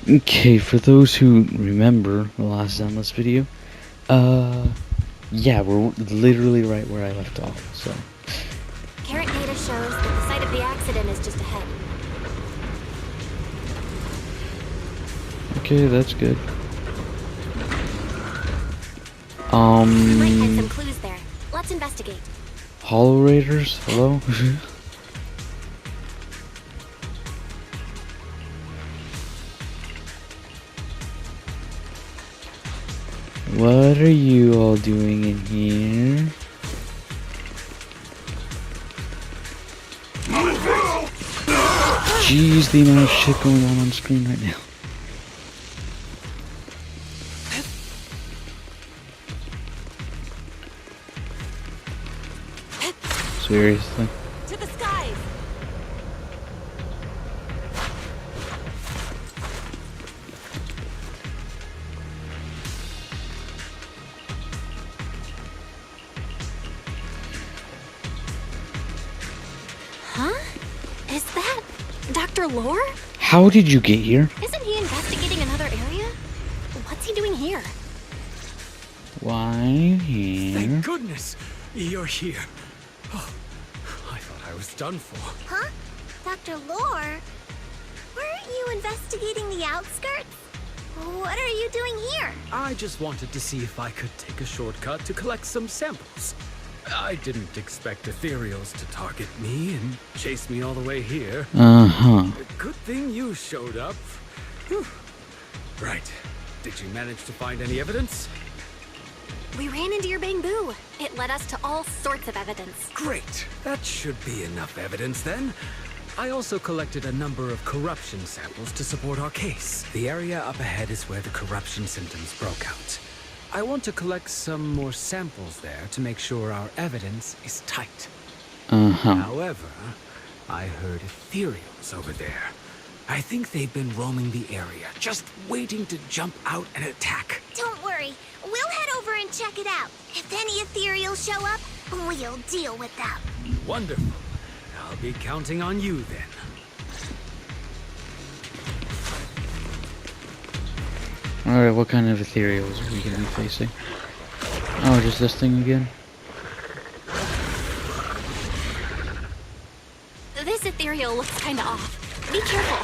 Okay, for those who remember the last Zenless video, yeah, we're literally right where I left off, so. Current data shows that the site of the accident is just ahead. Okay, that's good. We might find some clues there. Let's investigate. Hollow Raiders, hello? What are you all doing in here? Jeez, the amount of shit going on screen right now. Seriously? To the skies! Huh? Is that Dr. Lore? How did you get here? Isn't he investigating another area? What's he doing here? Why here? Thank goodness you're here. Oh, I thought I was done for. Huh? Dr. Lore? Weren't you investigating the outskirts? What are you doing here? I just wanted to see if I could take a shortcut to collect some samples. I didn't expect ethereals to target me and chase me all the way here. Uh-huh. Good thing you showed up. Whew. Right. Did you manage to find any evidence? We ran into your bamboo. It led us to all sorts of evidence. Great. That should be enough evidence then. I also collected a number of corruption samples to support our case. The area up ahead is where the corruption symptoms broke out. I want to collect some more samples there to make sure our evidence is tight. Uh-huh. However, I heard ethereals over there. I think they've been roaming the area, just waiting to jump out and attack. Don't worry. We'll head over and check it out. If any ethereals show up, we'll deal with them. Wonderful. I'll be counting on you then. Alright, what kind of ethereals are we gonna be facing? Oh, just this thing again? This ethereal looks kinda off. Be careful.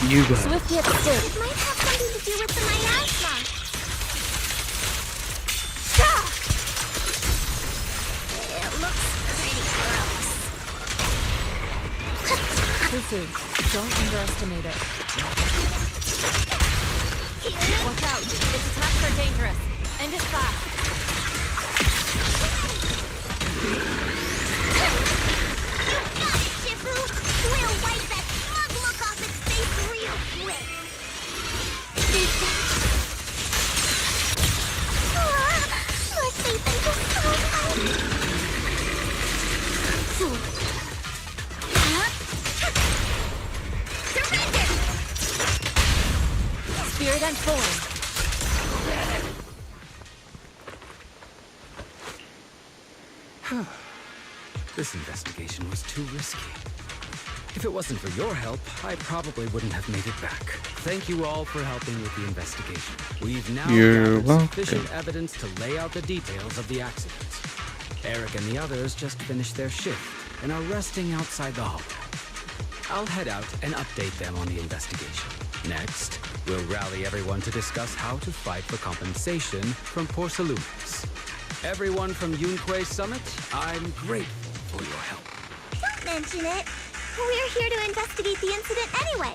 You got it. Swift yet still. It might have something to do with the miasma. It looks pretty gross. This is. Don't underestimate it. Watch out. Its attacks are dangerous. End it fast. Shifu, we'll wipe that smug look off its face real quick. Your faith is so Surrender! Spirit and form. This investigation was too risky. If it wasn't for your help, I probably wouldn't have made it back. Thank you all for helping with the investigation. We've now You're gathered sufficient welcome. evidence to lay out the details of the accident. Eric and the others just finished their shift and are resting outside the hall. I'll head out and update them on the investigation. Next, we'll rally everyone to discuss how to fight for compensation from Porcelumex. Everyone from Yunque Summit, I'm grateful for your help. Don't mention it. We're here to investigate the incident anyway.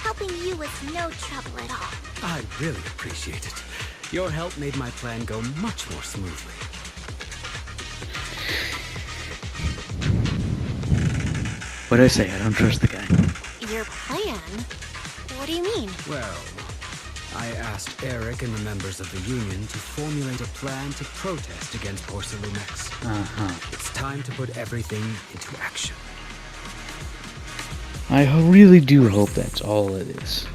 Helping you was no trouble at all. I really appreciate it. Your help made my plan go much more smoothly. What'd I say? I don't trust the guy. Your plan? What do you mean? Well, I asked Eric and the members of the Union to formulate a plan to protest against Porcelumex. Uh-huh. It's time to put everything into action. I really do hope that's all it is.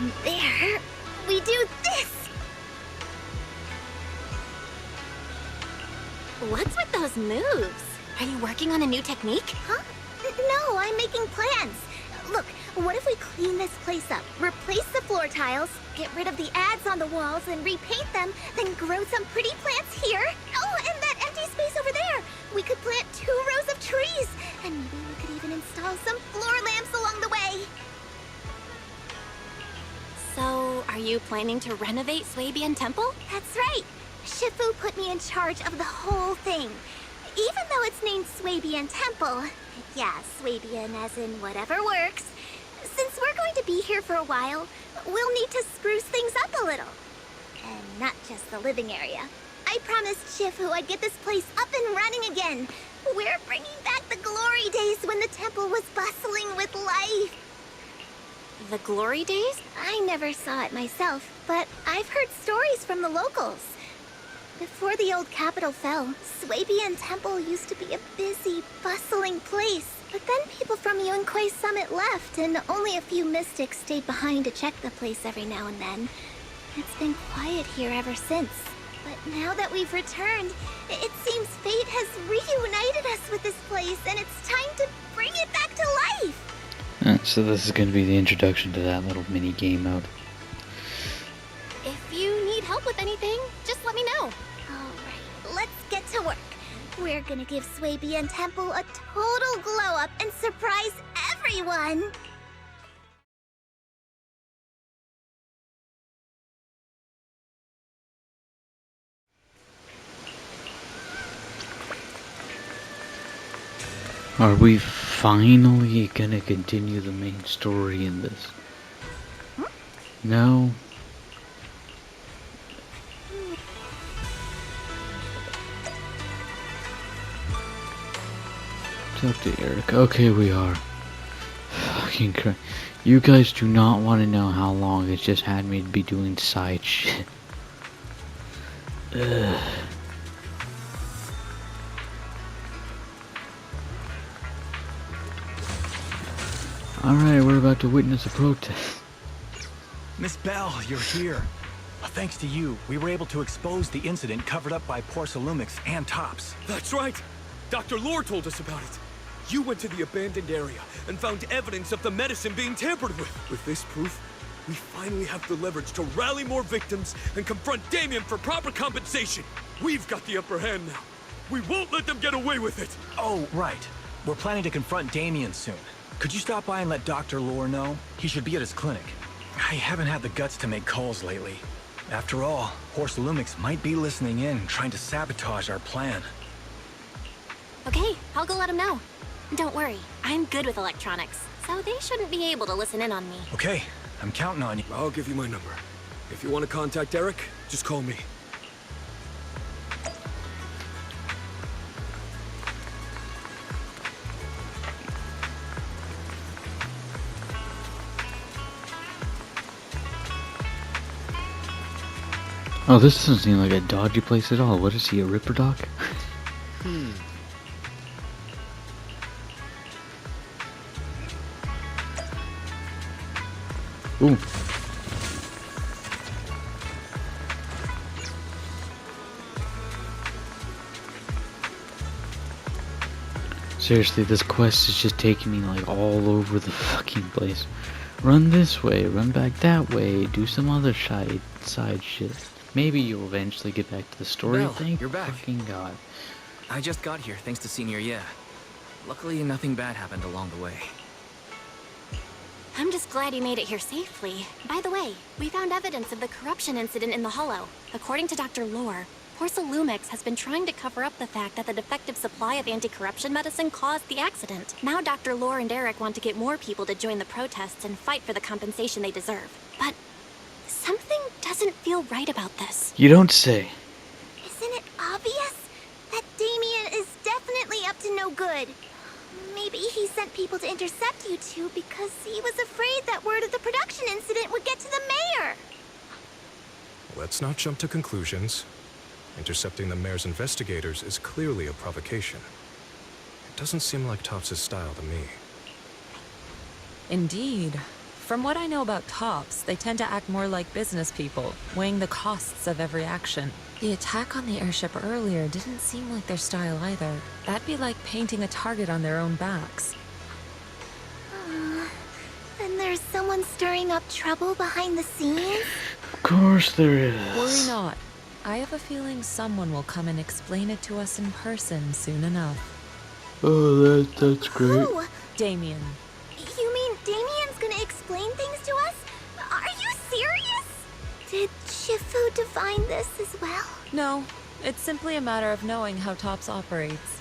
From there, we do this! What's with those moves? Are you working on a new technique? Huh? No, I'm making plans. Look, what if we clean this place up, replace the floor tiles, get rid of the ads on the walls and repaint them, then grow some pretty plants here? Oh, and that empty space over there! We could plant 2 rows of trees, and maybe we could even install some floor lamps along the way. So, are you planning to renovate Swabian Temple? That's right. Shifu put me in charge of the whole thing. Even though it's named Swabian Temple. Yeah, Swabian as in whatever works. Since we're going to be here for a while, we'll need to spruce things up a little. And not just the living area. I promised Shifu I'd get this place up and running again. We're bringing back the glory days when the temple was bustling with life. The glory days? I never saw it myself, but I've heard stories from the locals. Before the old capital fell, Swabian Temple used to be a busy, bustling place. But then people from Yunquay Summit left, and only a few mystics stayed behind to check the place every now and then. It's been quiet here ever since. But now that we've returned, it seems fate has reunited us with this place, and it's time to bring it back to life! So this is going to be the introduction to that little mini game mode. If you need help with anything, just let me know. Alright, let's get to work. We're gonna give Swabian Temple a total glow-up and surprise everyone! Are we finally gonna continue the main story in this? No? Talk to Eric. Okay, we are. Fucking Christ. You guys do not want to know how long it's just had me to be doing side shit. Ugh. Alright, we're about to witness a protest. Miss Bell, you're here. Thanks to you, we were able to expose the incident covered up by Porcelumix and Tops. That's right! Dr. Lore told us about it. You went to the abandoned area and found evidence of the medicine being tampered with. With this proof, we finally have the leverage to rally more victims and confront Damien for proper compensation. We've got the upper hand now. We won't let them get away with it. Oh, right. We're planning to confront Damien soon. Could you stop by and let Dr. Lore know? He should be at his clinic. I haven't had the guts to make calls lately. After all, Porcelumix might be listening in, trying to sabotage our plan. Okay, I'll go let him know. Don't worry, I'm good with electronics, so they shouldn't be able to listen in on me. Okay, I'm counting on you. I'll give you my number. If you want to contact Eric, just call me. Oh, this doesn't seem like a dodgy place at all. What is he, a Ripper Doc? Ooh. Seriously, this quest is just taking me like all over the fucking place. Run this way, run back that way, do some other side shit. Maybe you'll eventually get back to the story. Belle, Thank you're back. fucking God. I just got here thanks to Senior Ye. Luckily, nothing bad happened along the way. I'm just glad you made it here safely. By the way, we found evidence of the corruption incident in the Hollow. According to Dr. Lore, Porcelumix has been trying to cover up the fact that the defective supply of anti-corruption medicine caused the accident. Now Dr. Lore and Eric want to get more people to join the protests and fight for the compensation they deserve. But something doesn't feel right about this. You don't say. Isn't it obvious? That Damien is definitely up to no good. Maybe he sent people to intercept you two because he was afraid that word of the production incident would get to the mayor. Let's not jump to conclusions. Intercepting the mayor's investigators is clearly a provocation. It doesn't seem like Tops' style to me. Indeed. From what I know about Tops, they tend to act more like business people, weighing the costs of every action. The attack on the airship earlier didn't seem like their style either. That'd be like painting a target on their own backs. Then there's someone stirring up trouble behind the scenes? Of course there is. Worry not. I have a feeling someone will come and explain it to us in person soon enough. Oh, that's great. Who? Damien. You mean Damien's gonna explain things to us? Are you serious? Did Shifu define this as well? No, it's simply a matter of knowing how Tops operates.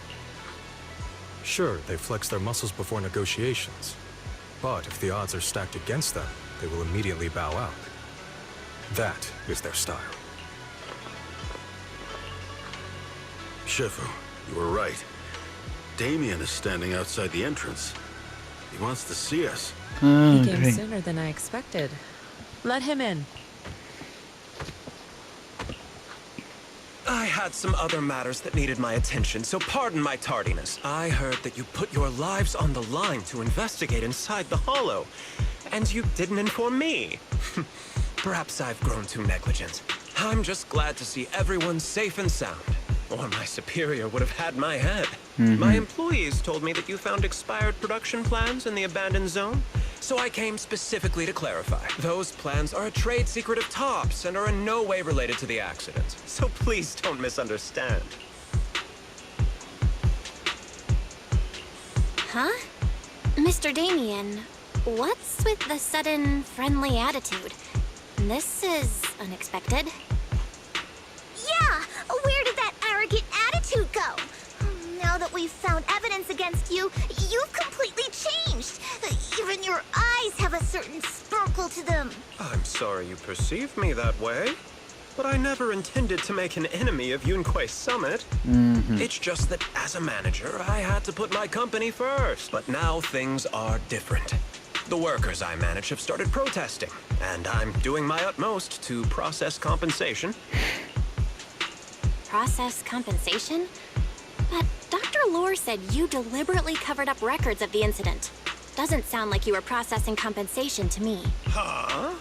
Sure, they flex their muscles before negotiations. But if the odds are stacked against them, they will immediately bow out. That is their style. Shifu, you were right. Damien is standing outside the entrance. He wants to see us. Oh, He came great. sooner than I expected. Let him in. I had some other matters that needed my attention, so pardon my tardiness. I heard that you put your lives on the line to investigate inside the Hollow, and you didn't inform me. Perhaps I've grown too negligent. I'm just glad to see everyone safe and sound, or my superior would have had my head. My employees told me that you found expired production plans in the abandoned zone, so I came specifically to clarify. Those plans are a trade secret of Tops and are in no way related to the accident, so please don't misunderstand. Huh? Mr. Damien, what's with the sudden friendly attitude? This is unexpected. Yeah! Where did that arrogant attitude go? Now that we've found evidence against you, you've completely changed. Even your eyes have a certain sparkle to them. I'm sorry you perceive me that way, but I never intended to make an enemy of Yunquei Summit. It's just that as a manager, I had to put my company first. But now things are different. The workers I manage have started protesting, and I'm doing my utmost to process compensation. Process compensation? But Dr. Lore said you deliberately covered up records of the incident. Doesn't sound like you were processing compensation to me. Huh?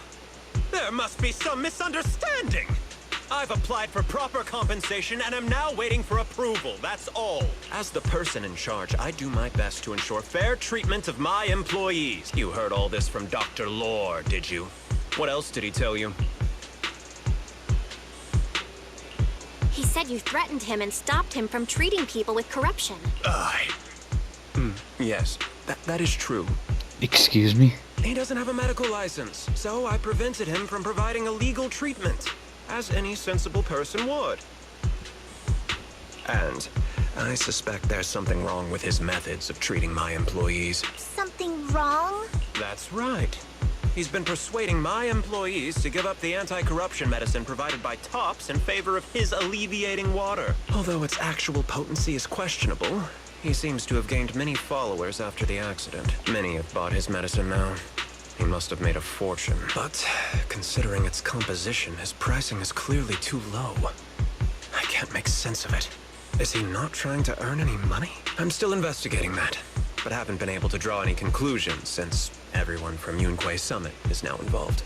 There must be some misunderstanding. I've applied for proper compensation and am now waiting for approval, that's all. As the person in charge, I do my best to ensure fair treatment of my employees. You heard all this from Dr. Lore, did you? What else did he tell you? He said you threatened him and stopped him from treating people with corruption. Yes, that is true. Excuse me? He doesn't have a medical license, so I prevented him from providing a legal treatment, as any sensible person would. And I suspect there's something wrong with his methods of treating my employees. Something wrong? That's right. He's been persuading my employees to give up the anti-corruption medicine provided by Tops in favor of his alleviating water. Although its actual potency is questionable, he seems to have gained many followers after the accident. Many have bought his medicine now. He must have made a fortune. But considering its composition, his pricing is clearly too low. I can't make sense of it. Is he not trying to earn any money? I'm still investigating that, but haven't been able to draw any conclusions since everyone from Yunquei Summit is now involved.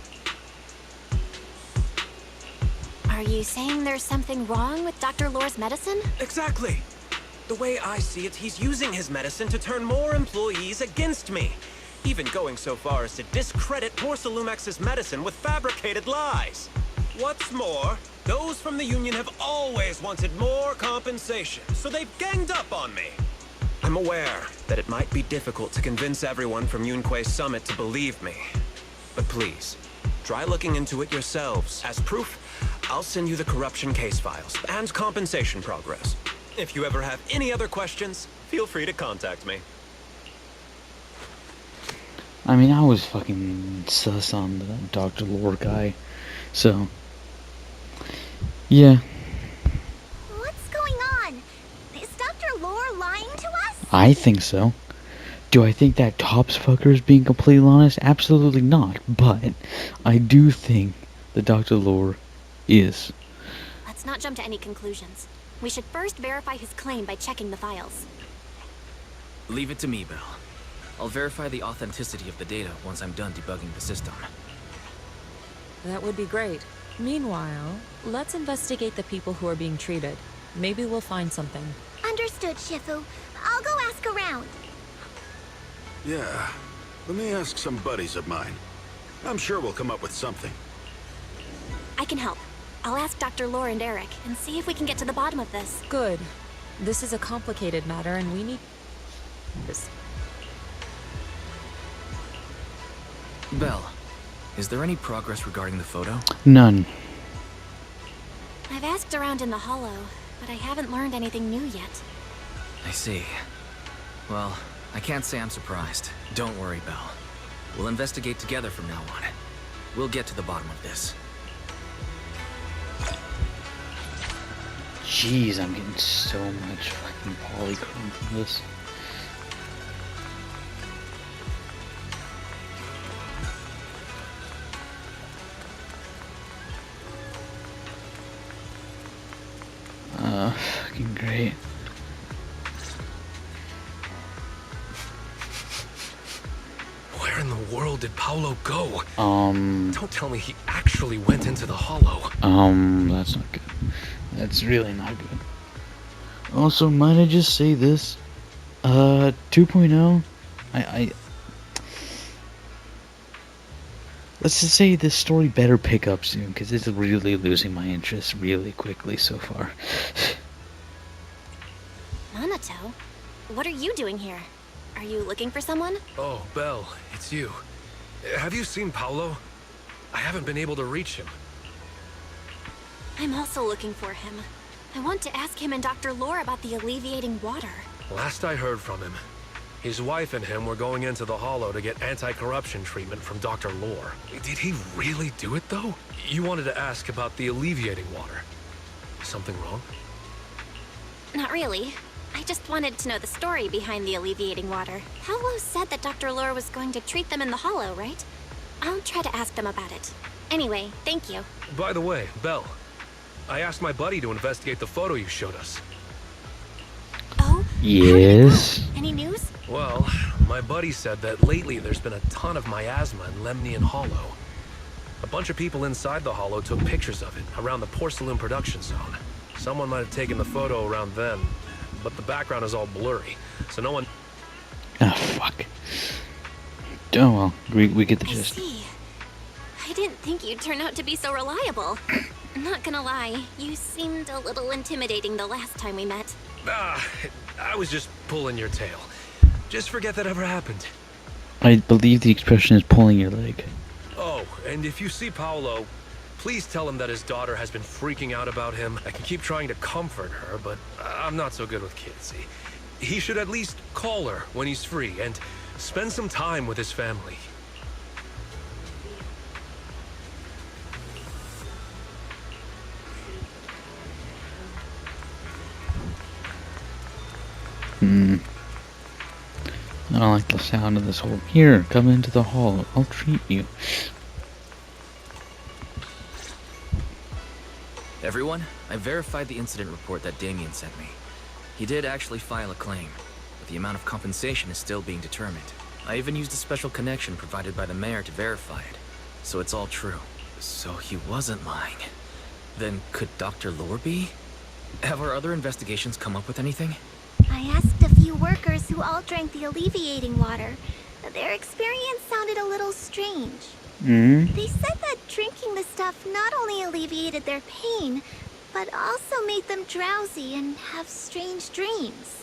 Are you saying there's something wrong with Dr. Lore's medicine? Exactly! The way I see it, he's using his medicine to turn more employees against me. Even going so far as to discredit Porcelumex's medicine with fabricated lies. What's more, those from the Union have always wanted more compensation, so they've ganged up on me. I'm aware that it might be difficult to convince everyone from Yunquei Summit to believe me. But please, try looking into it yourselves. As proof, I'll send you the corruption case files and compensation progress. If you ever have any other questions, feel free to contact me. I mean, I was fucking sus on the Dr. Lore guy, so yeah. What's going on? Is Dr. Lore lying to us? I think so. Do I think that Tops fucker is being completely honest? Absolutely not. But I do think that Dr. Lore is. Let's not jump to any conclusions. We should first verify his claim by checking the files. Leave it to me, Belle. I'll verify the authenticity of the data once I'm done debugging the system. That would be great. Meanwhile, let's investigate the people who are being treated. Maybe we'll find something. Understood, Shifu. I'll go ask around. Yeah. Let me ask some buddies of mine. I'm sure we'll come up with something. I can help. I'll ask Dr. Lore and Eric and see if we can get to the bottom of this. Good. This is a complicated matter and we need... this. Belle, is there any progress regarding the photo? None. I've asked around in the Hollow, but I haven't learned anything new yet. I see. Well, I can't say I'm surprised. Don't worry, Belle. We'll investigate together from now on. We'll get to the bottom of this. Jeez, I'm getting so much fucking polychrome from this. Fucking great. Where in the world did Paolo go? Don't tell me he actually went into the Hollow. That's not good. That's really not good. Also, might I just say this? 2.0, let's just say this story better pick up soon, because it's really losing my interest really quickly so far. Nanato? What are you doing here? Are you looking for someone? Oh, Belle, it's you. Have you seen Paolo? I haven't been able to reach him. I'm also looking for him. I want to ask him and Dr. Lore about the alleviating water. Last I heard from him, his wife and him were going into the Hollow to get anti-corruption treatment from Dr. Lore. Did he really do it, though? You wanted to ask about the alleviating water. Something wrong? Not really. I just wanted to know the story behind the alleviating water. Paolo said that Dr. Lore was going to treat them in the Hollow, right? I'll try to ask them about it. Anyway, thank you. By the way, Belle, I asked my buddy to investigate the photo you showed us. Oh? Yes? Any news? Well, my buddy said that lately there's been a ton of miasma in Lemnian Hollow. A bunch of people inside the Hollow took pictures of it around the Porcelain production zone. Someone might have taken the photo around then, but the background is all blurry, so no one... Ah, fuck. Oh well, we get the I gist. see. I didn't think you'd turn out to be so reliable. Not gonna lie, you seemed a little intimidating the last time we met. I was just pulling your tail. Just forget that ever happened. I believe the expression is pulling your leg. Oh, and if you see Paolo, please tell him that his daughter has been freaking out about him. I can keep trying to comfort her, but I'm not so good with kids. He should at least call her when he's free and spend some time with his family. I don't like the sound of this whole... Here, come into the hall. I'll treat you. Everyone, I verified the incident report that Damien sent me. He did actually file a claim, but the amount of compensation is still being determined. I even used a special connection provided by the mayor to verify it, so it's all true. So he wasn't lying. Then could Dr. Lore be? Have our other investigations come up with anything? I asked a few workers who all drank the alleviating water. Their experience sounded a little strange. They said that drinking the stuff not only alleviated their pain, but also made them drowsy and have strange dreams.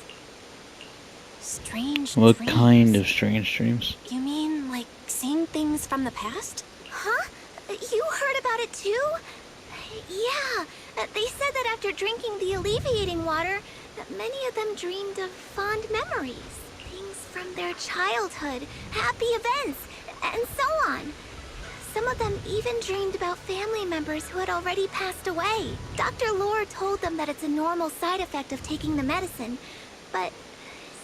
Strange What dreams? kind of strange dreams? You mean, like, seeing things from the past? Huh? You heard about it too? Yeah, they said that after drinking the alleviating water, that many of them dreamed of fond memories. Things from their childhood, happy events, and so on. Some of them even dreamed about family members who had already passed away. Dr. Lore told them that it's a normal side effect of taking the medicine, but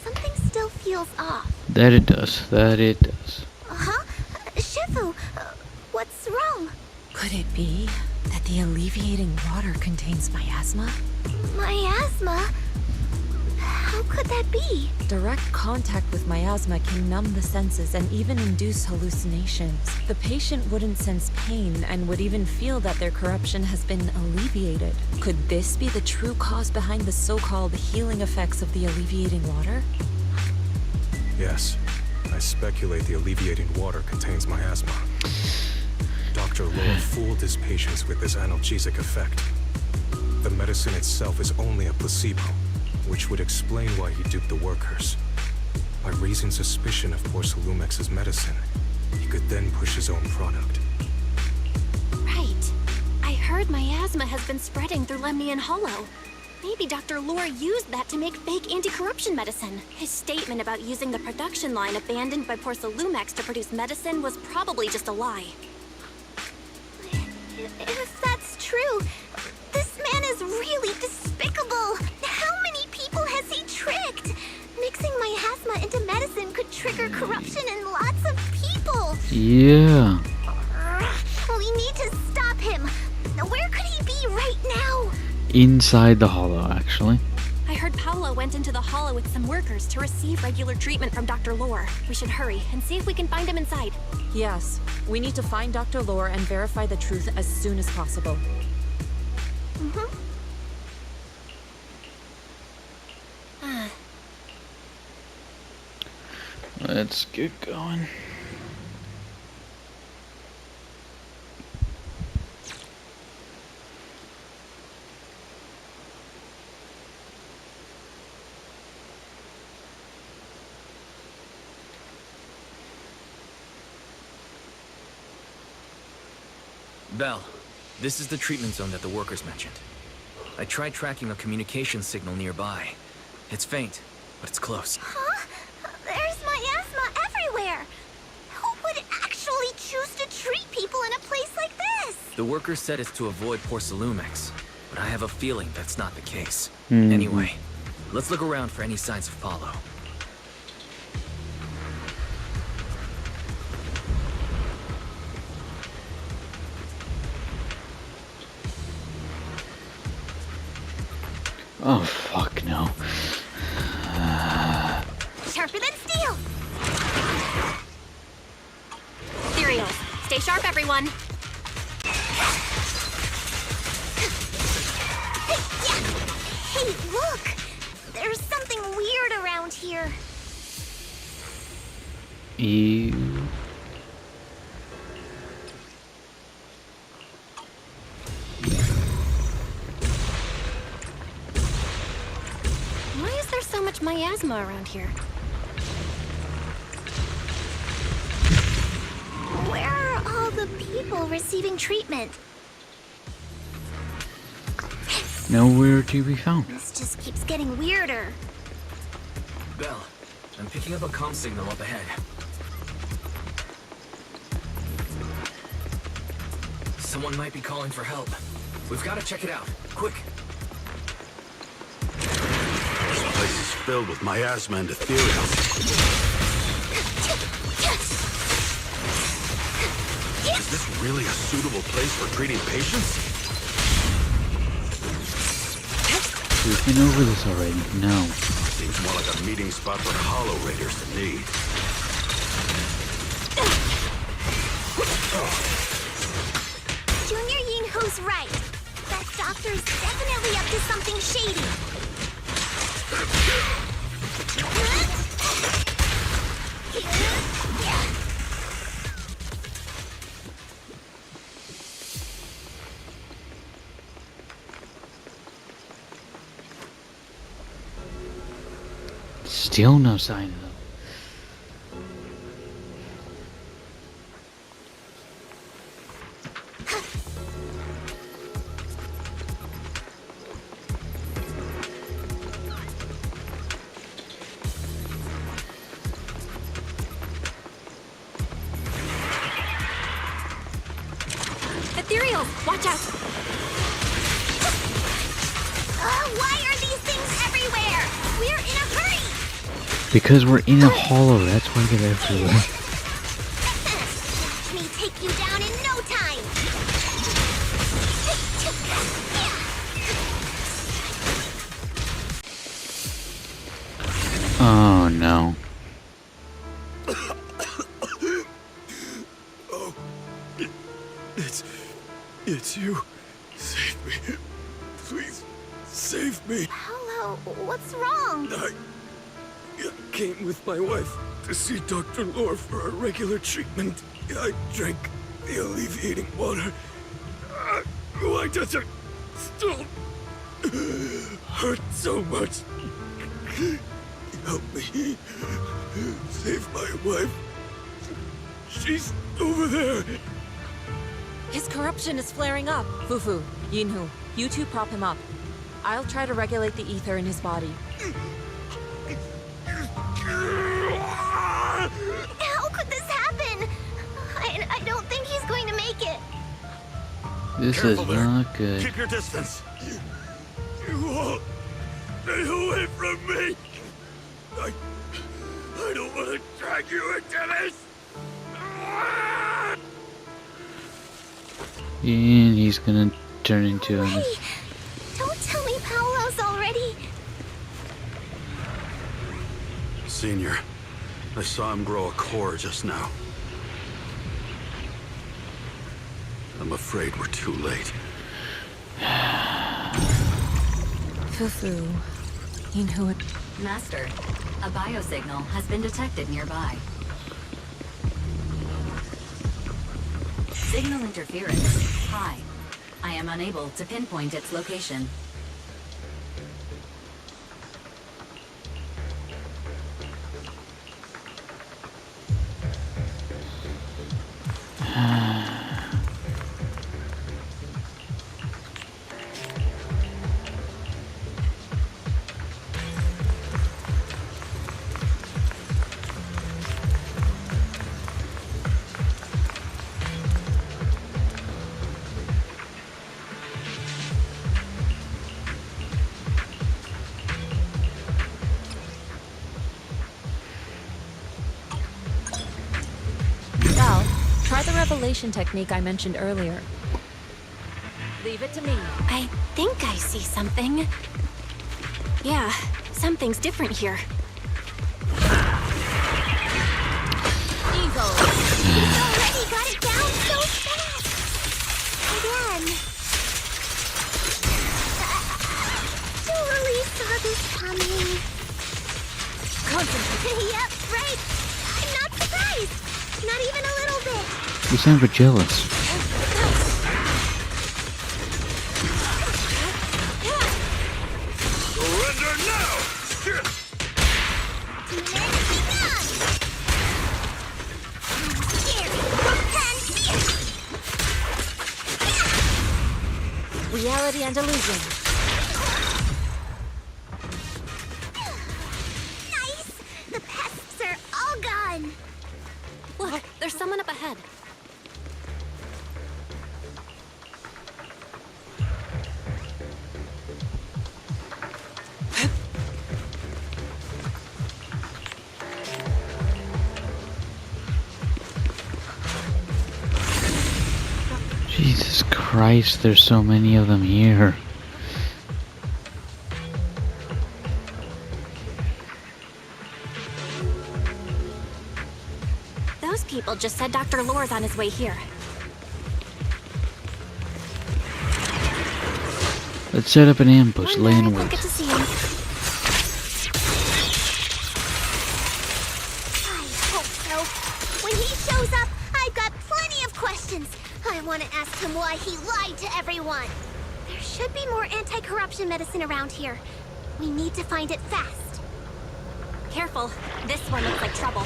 something still feels off. That it does. That it does. Huh? Shifu, what's wrong? Could it be that the alleviating water contains miasma? Miasma? How could that be? Direct contact with miasma can numb the senses and even induce hallucinations. The patient wouldn't sense pain and would even feel that their corruption has been alleviated. Could this be the true cause behind the so-called healing effects of the alleviating water? Yes. I speculate the alleviating water contains miasma. Dr. Lore fooled his patients with this analgesic effect. The medicine itself is only a placebo, which would explain why he duped the workers. By raising suspicion of Porcelumex's medicine, he could then push his own product. Right. I heard miasma has been spreading through Lemnian Hollow. Maybe Dr. Lore used that to make fake anti-corruption medicine. His statement about using the production line abandoned by Porcelumex to produce medicine was probably just a lie. If that's true, this man is really despicable. How many people has he tricked? Mixing miasma into medicine could trigger corruption in lots of people. Yeah. We need to stop him. Where could he be right now? Inside the hollow, actually. I heard Paolo went into the Hollow with some workers to receive regular treatment from Dr. Lore. We should hurry and see if we can find him inside. Yes. We need to find Dr. Lore and verify the truth as soon as possible. Let's get going. Bell, this is the treatment zone that the workers mentioned. I tried tracking a communication signal nearby. It's faint, but it's close. Huh? There's miasma everywhere. Who would actually choose to treat people in a place like this? The workers said it's to avoid Porcelumex, but I have a feeling that's not the case. Mm-hmm. Anyway, let's look around for any signs of Paolo. Oh, fuck no. Sharper than steel. Ethereal, stay sharp, everyone. Hey, look! There's something weird around here. Ew. Why is there so much miasma around here? Where are all the people receiving treatment? Nowhere to be found. This just keeps getting weirder. Bell, I'm picking up a comm signal up ahead. Someone might be calling for help. We've got to check it out. Quick. This place is filled with miasma and ethereal. Is this really a suitable place for treating patients? We've been over this already. No. Seems more like a meeting spot for Hollow Raiders to me. Junior Yinhu's right. That doctor's definitely up to something shady. Still no sign of them. Ethereal, watch out! Why are these things everywhere? We're in a hurry! Because we're in a hollow, that's why they're everywhere. Watch me take you down in no time! Oh, it's you. Save me. Please, save me. Paolo, what's wrong? I came with my wife to see Dr. Lore for a regular treatment. I drank the alleviating water. Why does it still hurt so much? Help me. Save my wife. She's over there. His corruption is flaring up. Fufu, Yinhu, you two prop him up. I'll try to regulate the ether in his body. How could this happen? I don't think he's going to make it. This Careful is there. not good. Keep your distance. You won't. Stay away from me. I don't want to drag you into this. And he's gonna turn into an... Hey, don't tell me Paolo's already. Senior, I saw him grow a core just now. I'm afraid we're too late. Fufu, Yinhu... Master, a biosignal has been detected nearby. Signal interference high. I am unable to pinpoint its location. Val, try the revelation technique I mentioned earlier. Leave it to me. I think I see something. Yeah, something's different here. Eagle! He's already got it down so fast. Again. Surely saw this coming. Concentrate. Yep, right. I'm not surprised. Not even a little bit. You sound jealous. Surrender now! Reality and illusion. Nice! The pests are all gone. Look, there's someone up ahead. Jesus Christ, there's so many of them here. Those people just said Dr. Lore's on his way here. Let's set up an ambush, lay in We'll wait. get to see him. I hope so. When he shows up, I've got plenty of questions. I want to ask him why he lied to everyone. There should be more anti-corruption medicine around here. We need to find it fast. Careful, this one looks like trouble.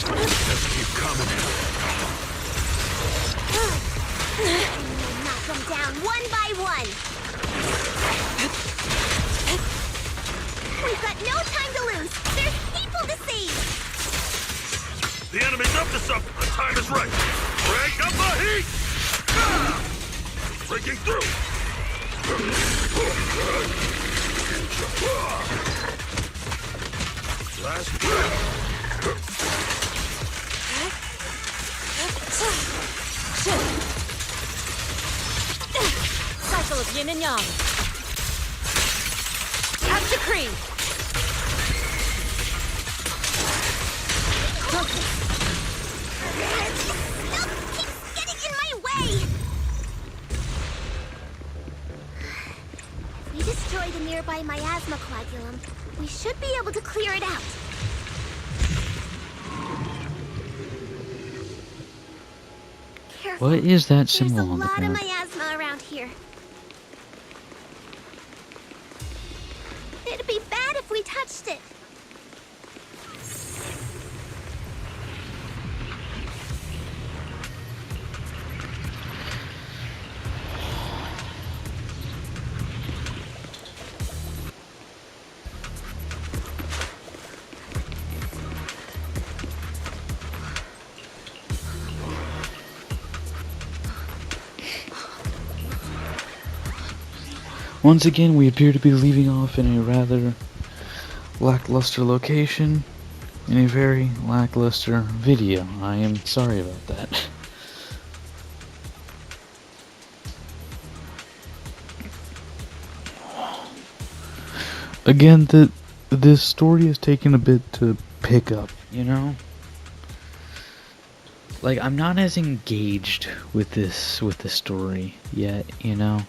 Just keep coming. Knock them down one by one. We've got no time to lose. There's people to save. The enemy's up to something. The time is right. Crank up the heat! Breaking through! Last breath! Cycle of yin and yang. Catch the cream. by miasma coagulum. We should be able to clear it out. Careful. What is that There's symbol a on the lot of ground? miasma around here. It'd be bad if we touched it. Once again, we appear to be leaving off in a rather lackluster location, in a very lackluster video. I am sorry about that. Again, this story has taken a bit to pick up, you know? Like, I'm not as engaged with this story yet, you know?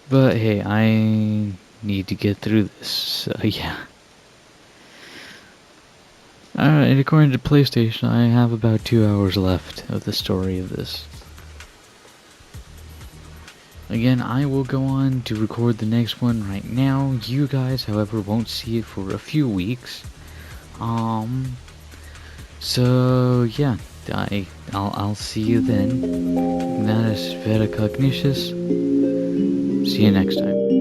But hey, I need to get through this, so yeah. Alright, according to PlayStation, I have about 2 hours left of the story of this. Again, I will go on to record the next one right now. You guys, however, won't see it for a few weeks. So yeah, I'll see you then. That is Vera Cognitius. See you next time.